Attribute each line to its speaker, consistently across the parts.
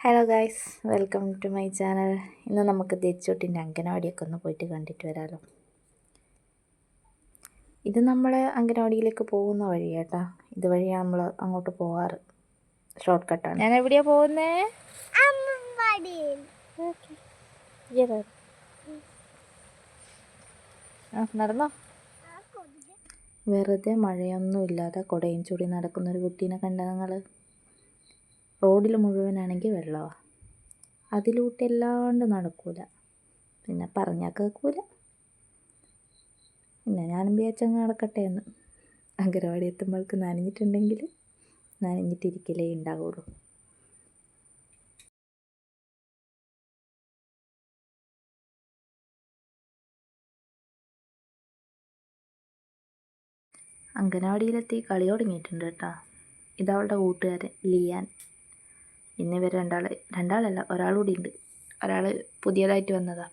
Speaker 1: Hello guys, welcome to my channel. ഇന്ന് നമുക്ക് തെച്ചോട്ടിൻ്റെ അങ്കനവാടിയൊക്കെ ഒന്ന് പോയിട്ട് കണ്ടിട്ട് വരാമല്ലോ. ഇത് നമ്മളെ അങ്കനവാടിയിലേക്ക് പോകുന്ന വഴി കേട്ടോ. ഇതുവഴിയാണ് നമ്മൾ അങ്ങോട്ട് പോകാറ്. ഷോർട്ട് കട്ടാണ്. ഞാൻ എവിടെയാണ് പോകുന്നേ? നടന്നോ? വെറുതെ മഴയൊന്നും ഇല്ലാതെ കുടയും ചൂടി നടക്കുന്നൊരു കുട്ടീനെ കണ്ട നിങ്ങൾ? റോഡിൽ മുഴുവനാണെങ്കിൽ വെള്ളമാണ്. അതിലൂട്ടെല്ലാണ്ട് നടക്കൂല, പിന്നെ പറഞ്ഞാൽ കേൾക്കൂല. പിന്നെ ഞാനും വിചാരിച്ചങ്ങ് നടക്കട്ടെ എന്ന്. അങ്കനവാടി എത്തുമ്പോൾക്ക് നനഞ്ഞിട്ടുണ്ടെങ്കിൽ നനഞ്ഞിട്ടിരിക്കലേ ഉണ്ടാവുള്ളൂ. അങ്കനവാടിയിലെത്തി കളി തുടങ്ങിയിട്ടുണ്ട് കേട്ടോ. ഇതവളുടെ കൂട്ടുകാരൻ ലിയാൻ. ഇന്നിവർ രണ്ടാളല്ല ഒരാളുകൂടി ഉണ്ട്. ഒരാൾ പുതിയതായിട്ട് വന്നതാണ്.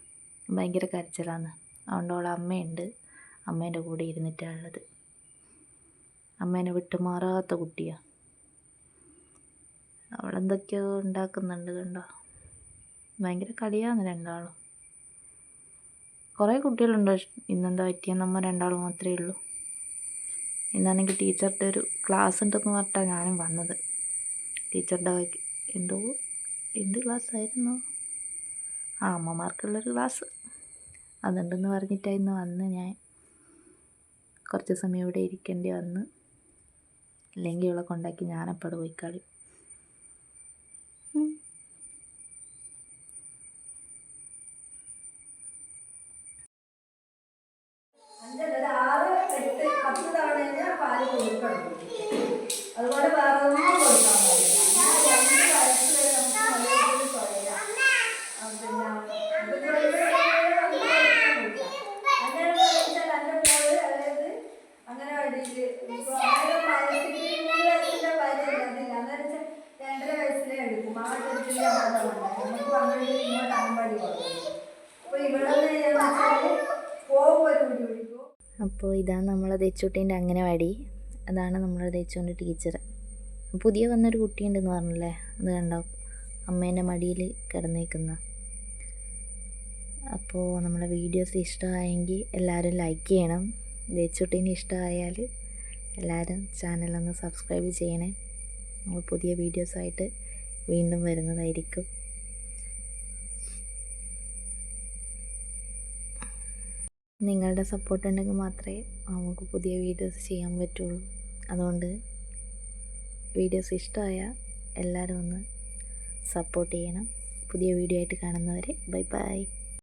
Speaker 1: ഭയങ്കര കരച്ചിലാണ്. അതുകൊണ്ട് അവളെ അമ്മയുണ്ട്. അമ്മേൻ്റെ കൂടെ ഇരുന്നിട്ടാണ് ഉള്ളത്. അമ്മേനെ വിട്ടുമാറാത്ത കുട്ടിയാണ്. അവളെന്തൊക്കെയോ ഉണ്ടാക്കുന്നുണ്ട് കണ്ടോ. ഭയങ്കര കളിയാണ് രണ്ടാളും. കുറേ കുട്ടികളുണ്ടോ? ഇന്നെന്താ പറ്റിയ നമ്മൾ രണ്ടാളും മാത്രമേ ഉള്ളൂ. ഇന്നാണെങ്കിൽ ടീച്ചറുടെ ഒരു ക്ലാസ് ഉണ്ടെന്ന് പറഞ്ഞിട്ടാണ് ഞാനും വന്നത്. ടീച്ചറുടെ എന്ത് ക്ലാസ് ആയിരുന്നു? അമ്മമാർക്കുള്ളൊരു ക്ലാസ് അതുണ്ടെന്ന് പറഞ്ഞിട്ടായിരുന്നു വന്ന്. ഞാൻ കുറച്ച് സമയം ഇവിടെ ഇരിക്കേണ്ടി വന്ന്. അല്ലെങ്കിൽ ഇവളെ കൊണ്ടാക്കി ഞാനപ്പോഴും പോയി കളി.
Speaker 2: അതുപോലെ വേറെ ഒന്നും കൊടുക്കാൻ
Speaker 1: അപ്പോൾ ഇതാണ് നമ്മളെ തെച്ചൂട്ടീൻ്റെ അങ്കനവാടി. അതാണ് നമ്മളെ തെച്ചോൻ്റെ ടീച്ചർ. പുതിയ വന്നൊരു കുട്ടിയുണ്ടെന്ന് പറഞ്ഞില്ലേ, അത് കണ്ടോ, അമ്മേൻ്റെ മടിയിൽ കിടന്നേക്കുന്ന. അപ്പോൾ നമ്മളെ വീഡിയോസ് ഇഷ്ടമായെങ്കിൽ എല്ലാവരും ലൈക്ക് ചെയ്യണം. തെച്ചൂട്ടീനെ ഇഷ്ടമായാൽ എല്ലാവരും ചാനലൊന്ന് സബ്സ്ക്രൈബ് ചെയ്യണേ. നമ്മൾ പുതിയ വീഡിയോസായിട്ട് വീണ്ടും വരുന്നതായിരിക്കും. നിങ്ങളുടെ സപ്പോർട്ട് ഉണ്ടെങ്കിൽ മാത്രമേ നമുക്ക് പുതിയ വീഡിയോസ് ചെയ്യാൻ പറ്റുള്ളൂ. അതുകൊണ്ട് വീഡിയോസ് ഇഷ്ടമായാൽ എല്ലാവരും ഒന്ന് സപ്പോർട്ട് ചെയ്യണം. പുതിയ വീഡിയോ ആയിട്ട് കാണുന്നവരെ ബൈ ബൈ.